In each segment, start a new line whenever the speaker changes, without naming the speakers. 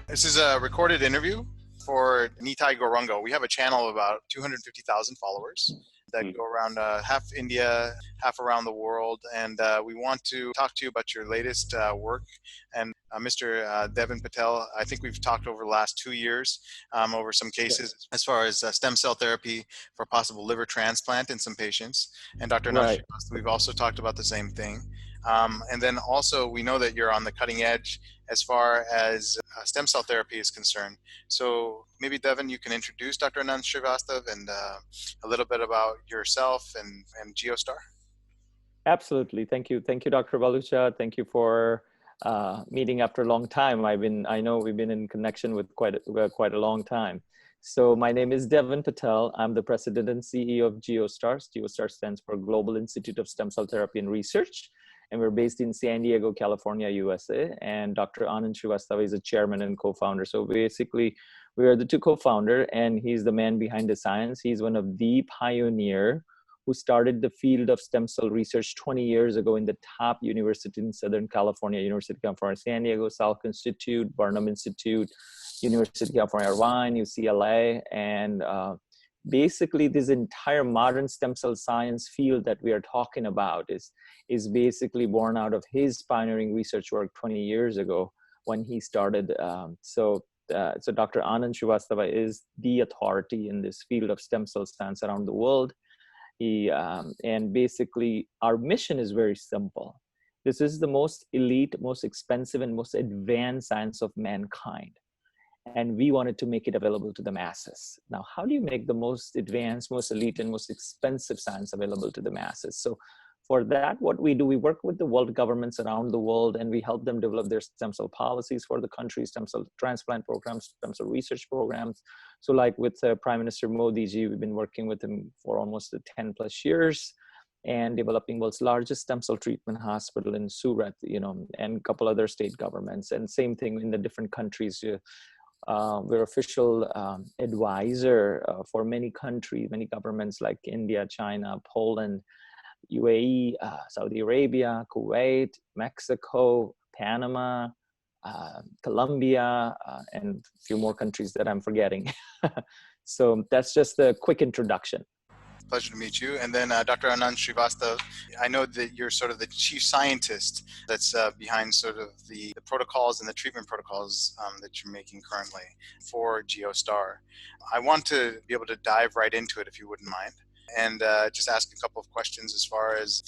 This is a recorded interview for KneeTie GoRunGo. We have a channel of about 250,000 followers that go around half India, half around the world, and we want to talk to you about your latest work. And Mr. Devin Patel, I think we've talked over the last 2 years over some cases as far as stem cell therapy for possible liver transplant in some patients. And Dr.
Right.
Nash, we've also talked about the same thing. And then also we know that you're on the cutting edge as far as stem cell therapy is concerned. So maybe Devin, you can introduce Dr. Anand Srivastav and a little bit about yourself and Giostar.
Absolutely. Thank you. Thank you, Dr. Balucha. Thank you for meeting after a long time. I know we've been in connection with quite a long time. So my name is Devin Patel. I'm the president and CEO of Giostar. Giostar stands for Global Institute of Stem Cell Therapy and Research. And we're based in San Diego, California, USA. And Dr. Anand Srivastav is a chairman and co-founder. So basically, we are the two co-founder, and he's the man behind the science. He's one of the pioneer who started the field of stem cell research 20 years ago in the top university in Southern California, University of California, San Diego, Salk Institute, Barnum Institute, University of California, Irvine, UCLA, and basically this entire modern stem cell science field that we are talking about is basically born out of his pioneering research work 20 years ago when he started. So Dr. Anand Srivastava is the authority in this field of stem cell science around the world. And basically our mission is very simple. This is the most elite, most expensive, and most advanced science of mankind. And we wanted to make it available to the masses. Now, how do you make the most advanced, most elite, and most expensive science available to the masses? So for that, what we do, we work with the world governments around the world, and we help them develop their stem cell policies for the country, stem cell transplant programs, stem cell research programs. So like with Prime Minister Modi ji, we've been working with him for almost 10 plus years and developing world's largest stem cell treatment hospital in Surat, and a couple other state governments. And same thing in the different countries. We're official advisor for many countries, many governments like India, China, Poland, UAE, Saudi Arabia, Kuwait, Mexico, Panama, Colombia, and a few more countries that I'm forgetting. So that's just a quick introduction.
Pleasure to meet you. And then Dr. Anand Srivastav, I know that you're sort of the chief scientist that's behind sort of the protocols and the treatment protocols that you're making currently for Giostar. I want to be able to dive right into it if you wouldn't mind, and just ask a couple of questions as far as,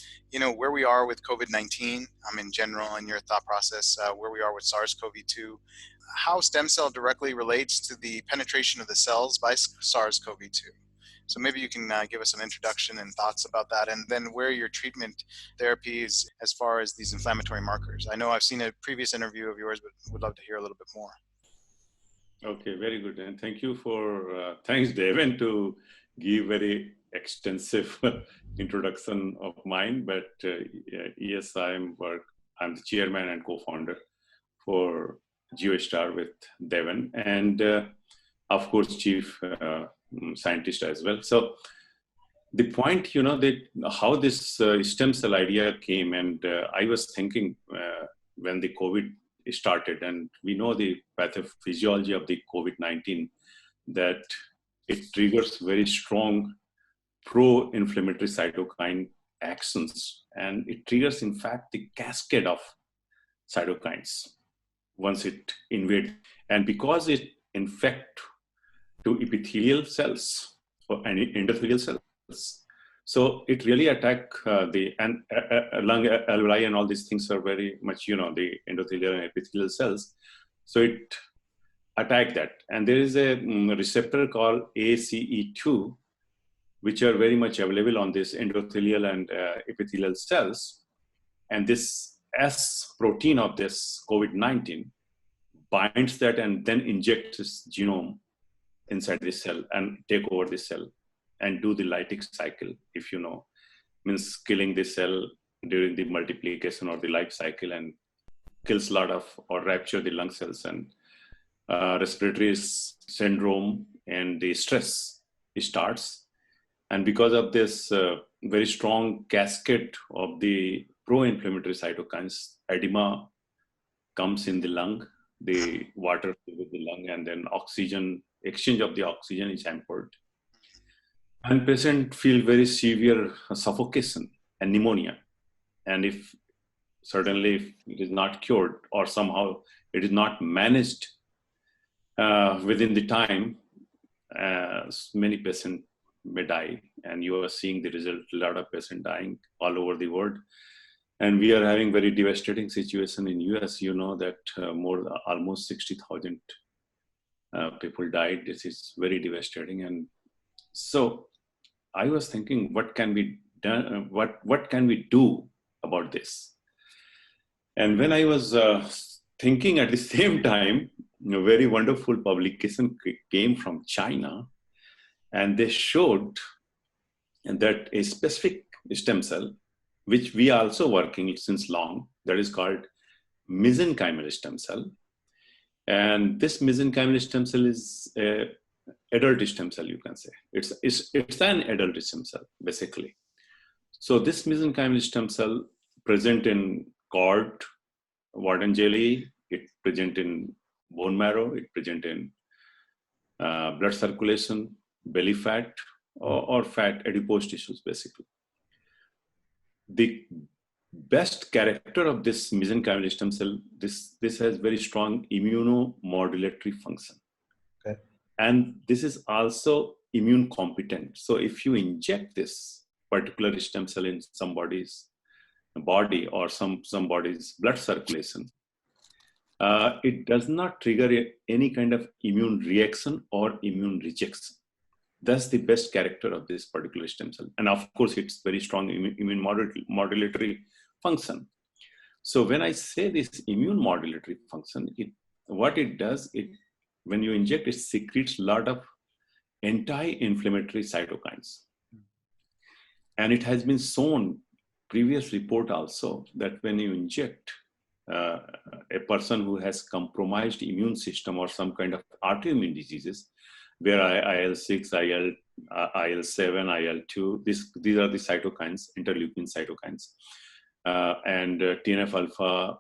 where we are with COVID-19 in general and your thought process, where we are with SARS-CoV-2, how stem cell directly relates to the penetration of the cells by SARS-CoV-2. So maybe you can give us an introduction and thoughts about that, and then where your treatment therapy is as far as these inflammatory markers. I know I've seen a previous interview of yours, but would love to hear a little bit more.
Okay, very good. And thank you for, thanks Devin to give very extensive introduction of mine. But yes, I'm the chairman and co-founder for Giostar with Devin, and of course, chief scientist as well. So the point, that how this stem cell idea came, and I was thinking when the COVID started, and we know the pathophysiology of the COVID-19, that it triggers very strong pro-inflammatory cytokine actions, and it triggers, in fact, the cascade of cytokines once it invades. And because it infects to epithelial cells or any endothelial cells, so it really attack the lung alveoli, and all these things are very much, the endothelial and epithelial cells. So it attack that, and there is a receptor called ACE2, which are very much available on this endothelial and epithelial cells, and this S protein of this COVID-19 binds that and then injects this genome inside the cell and take over the cell and do the lytic cycle, if means killing the cell during the multiplication or the life cycle, and kills a lot of or rupture the lung cells, and respiratory syndrome and the stress starts. And because of this very strong cascade of the pro-inflammatory cytokines, edema comes in the lung, the water with the lung, and then oxygen, exchange of the oxygen is hampered. And patient feel very severe suffocation and pneumonia. And if certainly if it is not cured or somehow it is not managed within the time, many patients may die. And you are seeing the result, a lot of patients dying all over the world. And we are having very devastating situation in US. You know that almost 60,000 people died. This is very devastating. And so I was thinking, what can be done? What can we do about this? And when I was thinking at the same time, a very wonderful publication came from China, and they showed that a specific stem cell, which we are also working since long, that is called mesenchymal stem cell. And this mesenchymal stem cell is an adult stem cell, you can say. It's an adult stem cell, basically. So this mesenchymal stem cell present in cord, wart and jelly, it present in bone marrow, it present in blood circulation, belly fat, or fat adipose tissues, basically. The best character of this mesenchymal stem cell, this has very strong immunomodulatory function.
Okay. And
this is also immune competent. So if you inject this particular stem cell in somebody's body or somebody's blood circulation, it does not trigger any kind of immune reaction or immune rejection. That's the best character of this particular stem cell. And of course, it's very strong immune modulatory function. So when I say this immune modulatory function, what it does, when you inject, it secretes a lot of anti-inflammatory cytokines. And it has been shown, previous report also, that when you inject a person who has compromised immune system or some kind of autoimmune diseases, where IL-6, IL-7, IL-2, these are the cytokines, interleukin cytokines, and TNF-alpha,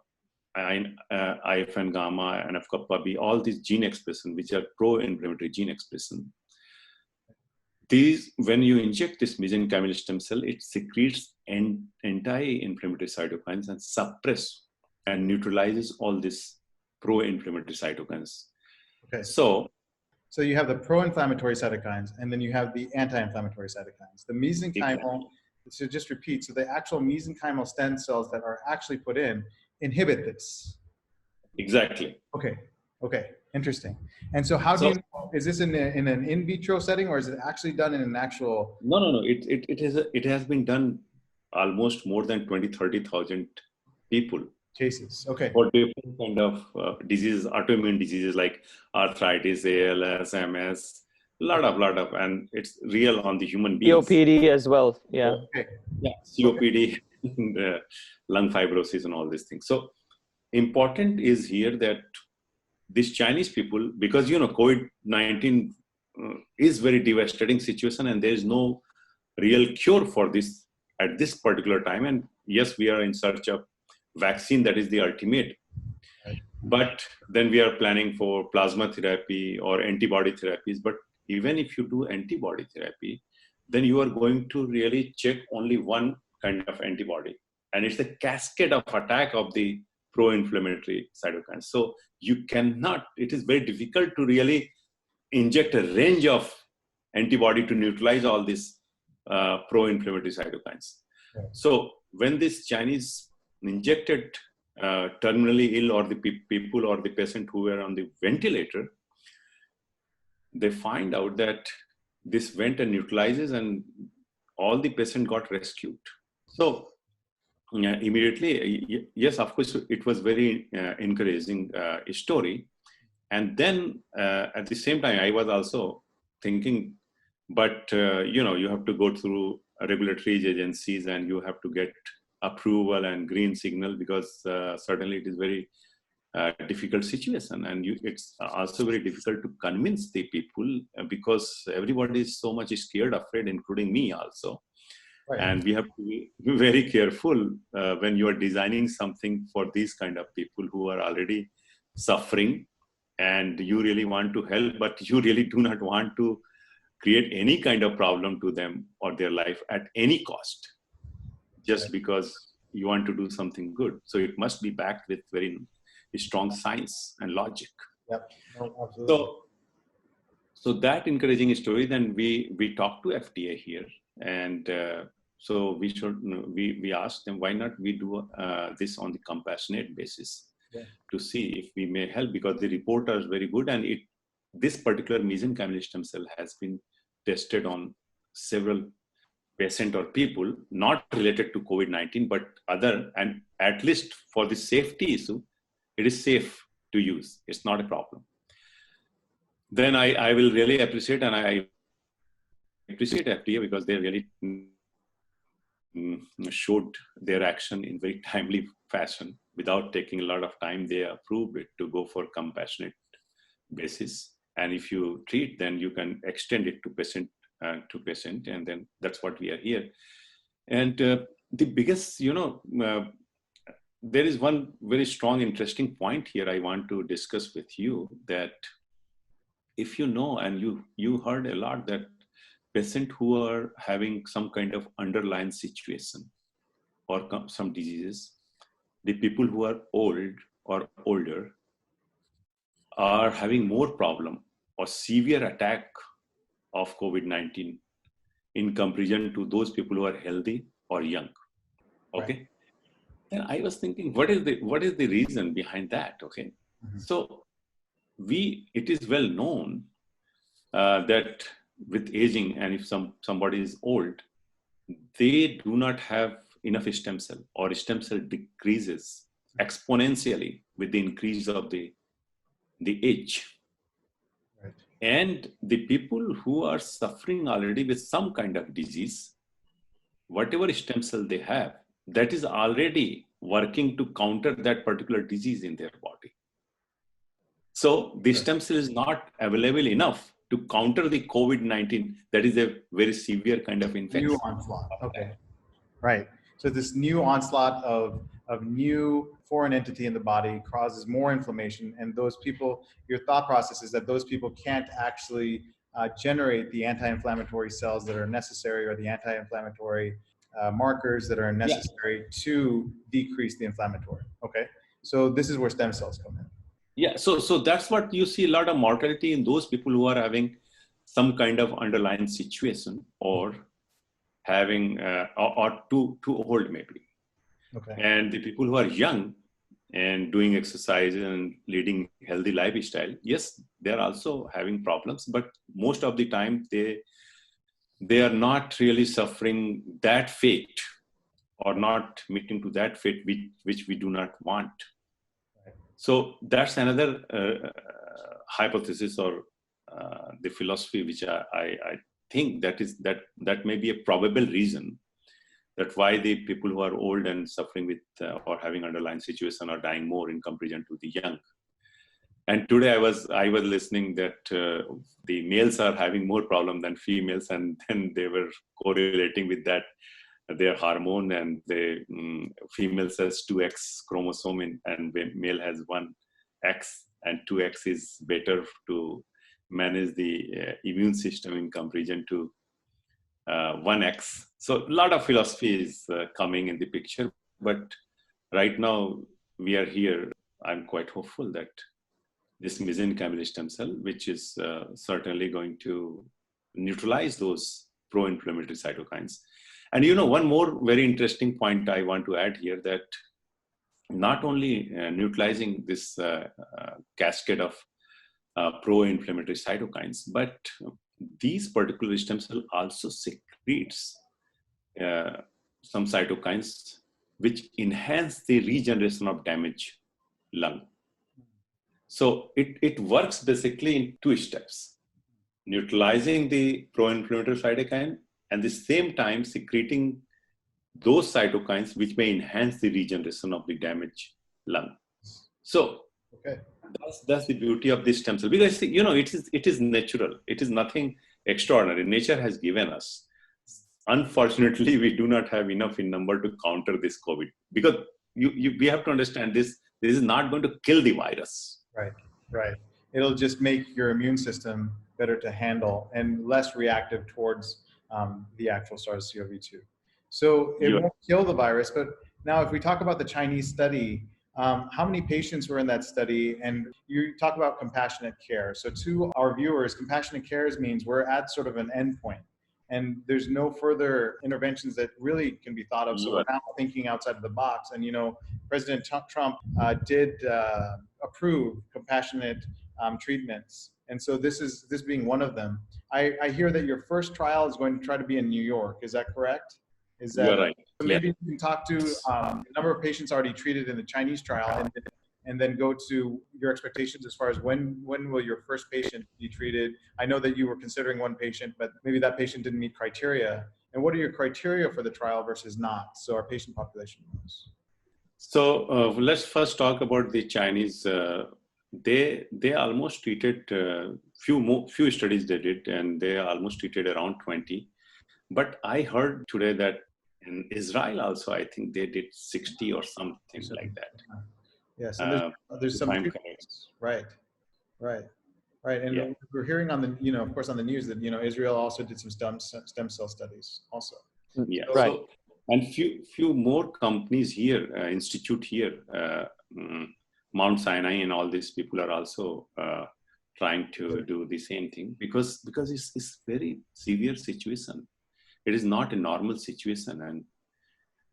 IFN gamma, NF-kappa B, all these gene expression, which are pro-inflammatory gene expression. These, when you inject this mesenchymal stem cell, it secretes anti-inflammatory cytokines and suppress and neutralizes all these pro-inflammatory cytokines.
Okay.
So
you have the pro-inflammatory cytokines, and then you have the anti-inflammatory cytokines. The mesenchymal, so just repeat, so the actual mesenchymal stem cells that are actually put in inhibit this.
Exactly.
Okay, interesting. And so how do you know, is this in an in vitro setting, or is it actually done in an actual?
No. It has been done almost more than 30,000 people.
Cases, okay.
For different kind of diseases, autoimmune diseases like arthritis, ALS, MS, lot of, and it's real on the human beings.
COPD as well, yeah.
Okay.
Yeah, COPD, and, lung fibrosis and all these things. So important is here that these Chinese people, because COVID-19 is very devastating situation, and there is no real cure for this at this particular time. And yes, we are in search of vaccine that is the ultimate, but then we are planning for plasma therapy or antibody therapies. But even if you do antibody therapy, then you are going to really check only one kind of antibody, and it's a cascade of attack of the pro-inflammatory cytokines. So you cannot, it is very difficult to really inject a range of antibody to neutralize all these pro-inflammatory cytokines.
Yeah.
So when this Chinese injected terminally ill or the people or the patient who were on the ventilator, they find out that this went and neutralizes, and all the patient got rescued. So immediately, yes, of course, it was very encouraging story. And then at the same time, I was also thinking, but you have to go through regulatory agencies, and you have to get approval and green signal, because certainly it is very difficult situation, and it's also very difficult to convince the people, because everybody is so much scared, afraid, including me also. Right. And we have to be very careful when you are designing something for these kind of people who are already suffering and you really want to help, but you really do not want to create any kind of problem to them or their life at any cost, just because you want to do something good. So it must be backed with very strong science and logic.
Yep. No, absolutely.
So that encouraging story, then we talked to FDA here, and so we asked them, why not we do this on the compassionate basis to see if we may help, because the report is very good, and this particular mesenchymal stem cell has been tested on several patients or people not related to COVID-19, but other, and at least for the safety issue, it is safe to use. It's not a problem. Then I will really appreciate, and I appreciate FDA because they really showed their action in very timely fashion. Without taking a lot of time, they approved it to go for compassionate basis. And if you treat, then you can extend it to patient, and then that's what we are here. And the biggest, there is one very strong, interesting point here I want to discuss with you, that if you know, and you heard a lot, that patients who are having some kind of underlying situation or some diseases, the people who are old or older are having more problem or severe attack of COVID-19 in comparison to those people who are healthy or young. Okay. Right. And I was thinking, what is the reason behind that? Okay. Mm-hmm. So it is well known that with aging, and if somebody is old, they do not have enough stem cell, or stem cell decreases exponentially with the increase of the age. Right. And the people who are suffering already with some kind of disease, whatever stem cell they have, that is already working to counter that particular disease in their body. So the stem cell is not available enough to counter the COVID-19. That is a very severe kind of infection.
New onslaught. Okay. Right. So this new onslaught of new foreign entity in the body causes more inflammation, and those people, your thought process is that those people can't actually generate the anti-inflammatory cells that are necessary, or the anti-inflammatory markers that are necessary to decrease the inflammatory. Okay. So this is where stem cells come in.
Yeah, so that's what you see, a lot of mortality in those people who are having some kind of underlying situation, or having or too old maybe. Okay. And the people who are young and doing exercise and leading healthy lifestyle, yes, they're also having problems, but most of the time they are not really suffering that fate, or not meeting to that fate which we do not want. So that's another hypothesis, or the philosophy which I think that may be a probable reason that why the people who are old and suffering with or having underlying situation are dying more in comparison to the young. And today I was listening that the males are having more problem than females, and then they were correlating with that. Their hormone, and the female has 2X chromosome, and male has 1X, and 2X is better to manage the immune system in comparison to 1X. So a lot of philosophy is coming in the picture, but right now we are here. I'm quite hopeful that this mesenchymal stem cell, which is certainly going to neutralize those pro-inflammatory cytokines. And one more very interesting point I want to add here, that not only neutralizing this cascade of pro-inflammatory cytokines, but these particular stem cells also secretes some cytokines which enhance the regeneration of damaged lung. So it works basically in two steps: neutralizing the pro-inflammatory cytokine, and at the same time secreting those cytokines which may enhance the regeneration of the damaged lung. So that's the beauty of this stem cell, because it is natural. It is nothing extraordinary. Nature has given us. Unfortunately, we do not have enough in number to counter this COVID, because we have to understand this is not going to kill the virus.
Right, right. It'll just make your immune system better to handle and less reactive towards the actual SARS-CoV-2. So it won't kill the virus, but now if we talk about the Chinese study, how many patients were in that study? And you talk about compassionate care. So to our viewers, compassionate care means we're at sort of an endpoint and there's no further interventions that really can be thought of. So we're now thinking outside of the box. And, you know, President Trump did approve compassionate treatments. And so this being one of them. I hear that your first trial is going to try to be in New York. Is that correct? Is that,
you're right.
So maybe you can talk to the number of patients already treated in the Chinese trial and then go to your expectations as far as when will your first patient be treated? I know that you were considering one patient, but maybe that patient didn't meet criteria. And what are your criteria for the trial versus not? So our patient population knows.
So let's first talk about the Chinese. They almost treated few studies they did, and they almost treated around 20. But I heard today that in Israel also, I think they did 60 or something like that.
Yes, and there's some right. And we're hearing on the, you know, of course on the news that, you know, Israel also did some stem cell studies also.
Yeah,
so,
right. And few more companies here, institute here, Mount Sinai and all these people are also trying to do the same thing because it's very severe situation. It is not a normal situation, and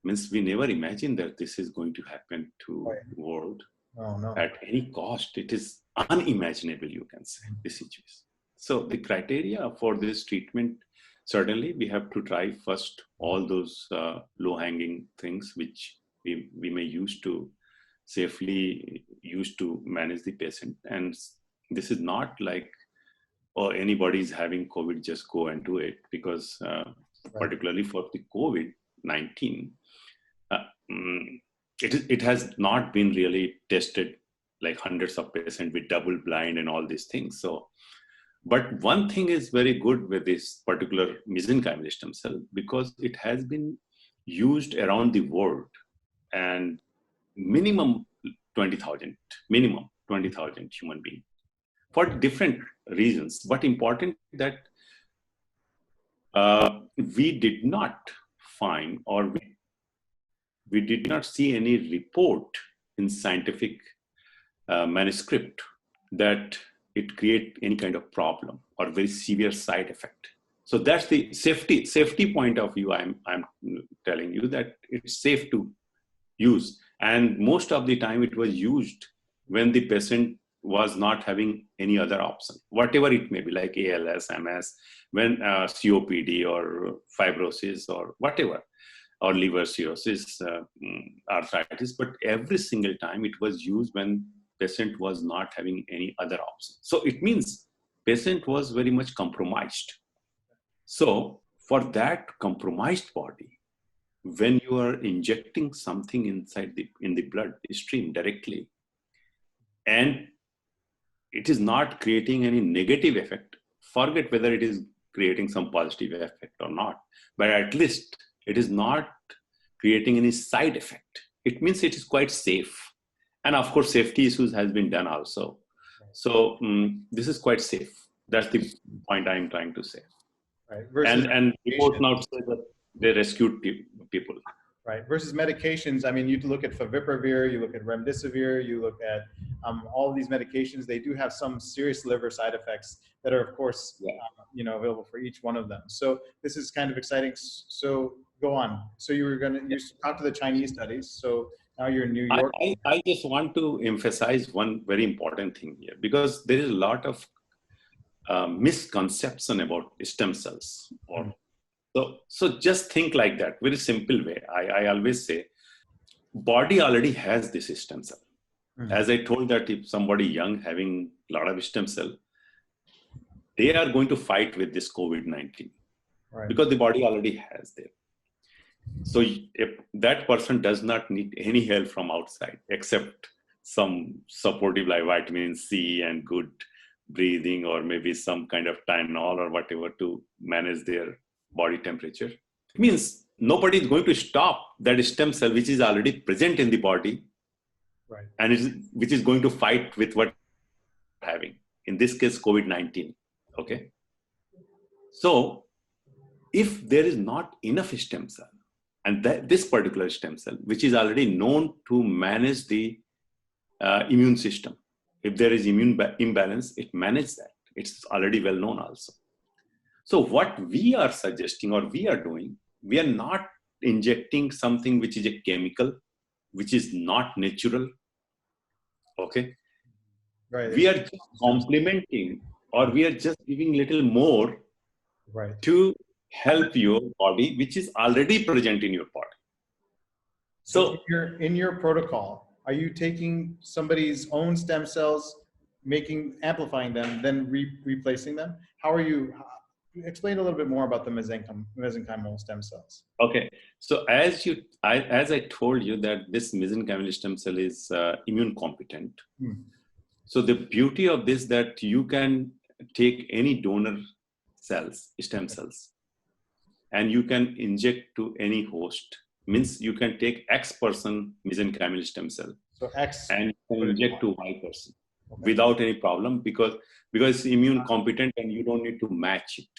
means we never imagined that this is going to happen to the world at any cost. It is unimaginable, you can say, this situation. So the criteria for this treatment, certainly we have to try first all those low-hanging things which we may use to safely use to manage the patient. And this is not like, oh, anybody is having COVID, just go and do it, because particularly for the COVID-19, it has not been really tested like hundreds of patients with double blind and all these things. So, but one thing is very good with this particular mesenchymal stem cell, because it has been used around the world, and minimum 20,000 human beings for different reasons. But important that we did not find, or we did not see any report in scientific manuscript that it create any kind of problem or very severe side effect. So that's the safety point of view. I'm telling you that it's safe to use, and most of the time it was used when the patient was not having any other option, whatever it may be, like ALS, MS, when COPD or fibrosis or whatever, or liver cirrhosis, arthritis. But every single time it was used when patient was not having any other option. So it means patient was very much compromised. So for that compromised body, when you are injecting something inside in the blood stream directly, and it is not creating any negative effect, forget whether it is creating some positive effect or not, but at least it is not creating any side effect. It means it is quite safe. And of course, safety issues has been done also. So this is quite safe. That's the point I'm trying to say.
Right.
And report now say that they rescued people.
Right. Versus medications. I mean, you look at favipiravir, you look at remdesivir, you look at all of these medications. They do have some serious liver side effects that are, of course, you know, available for each one of them. So this is kind of exciting. So go on. So you talked to the Chinese studies. So now you're in New York.
I just want to emphasize one very important thing here, because there is a lot of misconception about stem cells. So just think like that, very simple way. I always say, body already has this stem cell. As I told that if somebody young having a lot of stem cell, they are going to fight with this COVID-19 because the body already has them. So if that person does not need any help from outside, except some supportive like vitamin C and good breathing, or maybe some kind of Tylenol or whatever to manage their body temperature, it means nobody is going to stop that stem cell which is already present in the body, and which is going to fight with what having. In this case, COVID-19. Okay. So if there is not enough stem cell, and this particular stem cell, which is already known to manage the immune system, if there is immune imbalance, it manages that. It's already well known also. So what we are suggesting or we are doing, we are not injecting something which is a chemical, which is not natural. Okay.
Right.
We are just complementing, or we are just giving little more to help your body, which is already present in your body. So
in your protocol, are you taking somebody's own stem cells, amplifying them, then replacing them? How are you? Explain a little bit more about the mesenchymal stem cells.
Okay, so as I told you that this mesenchymal stem cell is immune competent. So the beauty of this that you can take any donor cells, stem cells, and you can inject to any host. Means you can take X person mesenchymal stem cell,
so X,
and inject to Y person without any problem because it's immune competent and you don't need to match it.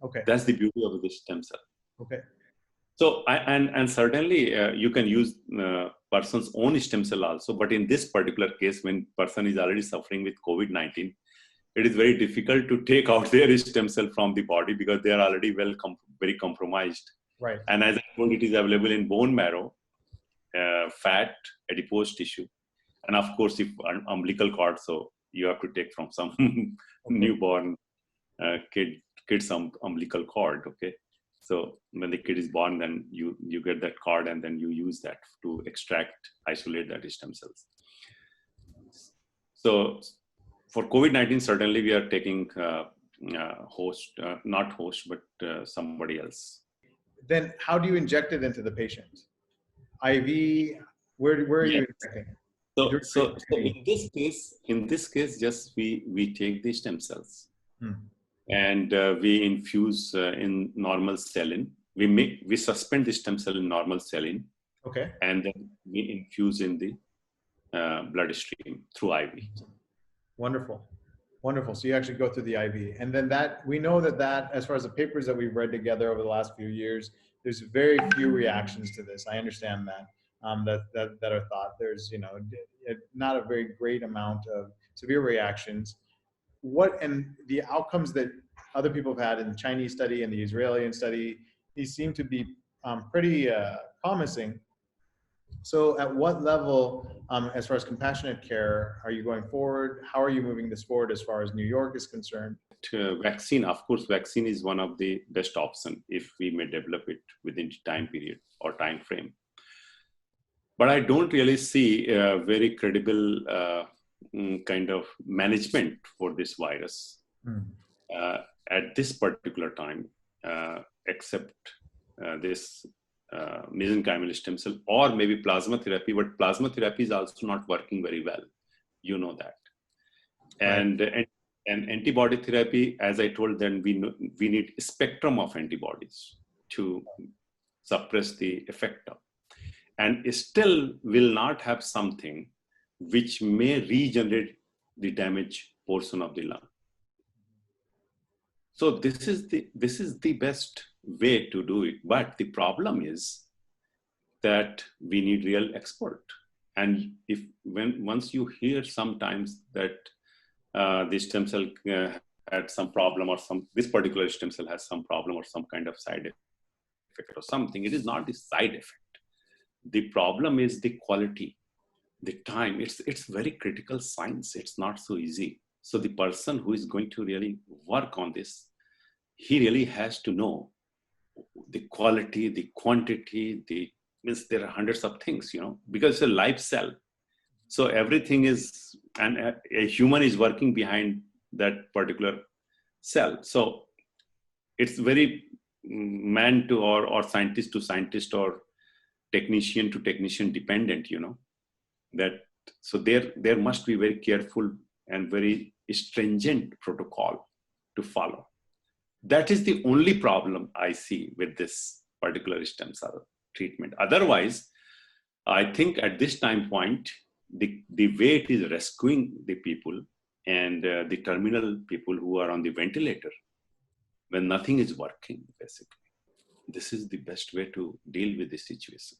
Okay,
that's the beauty of this stem cell.
Okay.
So and certainly you can use person's own stem cell also, but in this particular case, when person is already suffering with COVID-19, it is very difficult to take out their stem cell from the body because they are already very compromised.
Right.
And as I told, it is available in bone marrow, fat, adipose tissue, and of course, if umbilical cord, so you have to take from some newborn kid's umbilical cord. Okay. So when the kid is born, then you get that cord and then you use that to isolate that stem cells. So for COVID-19, certainly we are taking not host, but somebody else.
Then how do you inject it into the patient? IV, where are you injecting?
So in this case, just we take the stem cells. And we infuse in normal saline. We suspend the stem cell in normal saline.
Okay.
And then we infuse in the bloodstream through IV.
Wonderful. Wonderful. So you actually go through the IV. And then we know that as far as the papers that we've read together over the last few years, there's very few reactions to this. I understand that. That are thought. There's, not a very great amount of severe reactions. And the outcomes that other people have had in the Chinese study and the Israeli study, these seem to be pretty promising. So at what level, as far as compassionate care, are you going forward? How are you moving this forward as far as New York is concerned?
Vaccine, of course, vaccine is one of the best options if we may develop it within time period or time frame. But I don't really see a very credible kind of management for this virus at this particular time, except this mesenchymal stem cell or maybe plasma therapy. But plasma therapy is also not working very well. You know that. Right. And antibody therapy, as I told them, we need a spectrum of antibodies to suppress the effect of. And still will not have something which may regenerate the damaged portion of the lung. So this is the best way to do it. But the problem is that we need real expert. And once you hear sometimes that the stem cell had some problem or this particular stem cell has some problem or some kind of side effect or something, it is not the side effect. The problem is the quality, the time. It's very critical science. It's not so easy. So the person who is going to really work on this, he really has to know the quality, the quantity, means there are hundreds of things, because it's a live cell. So everything is, and a human is working behind that particular cell. So it's very man to or scientist to scientist or technician to technician dependent, that. So there must be very careful and very stringent protocol to follow. That is the only problem I see with this particular stem cell treatment. Otherwise, I think at this time point, the way it is rescuing the people and the terminal people who are on the ventilator, when nothing is working, basically. This is the best way to deal with this situation.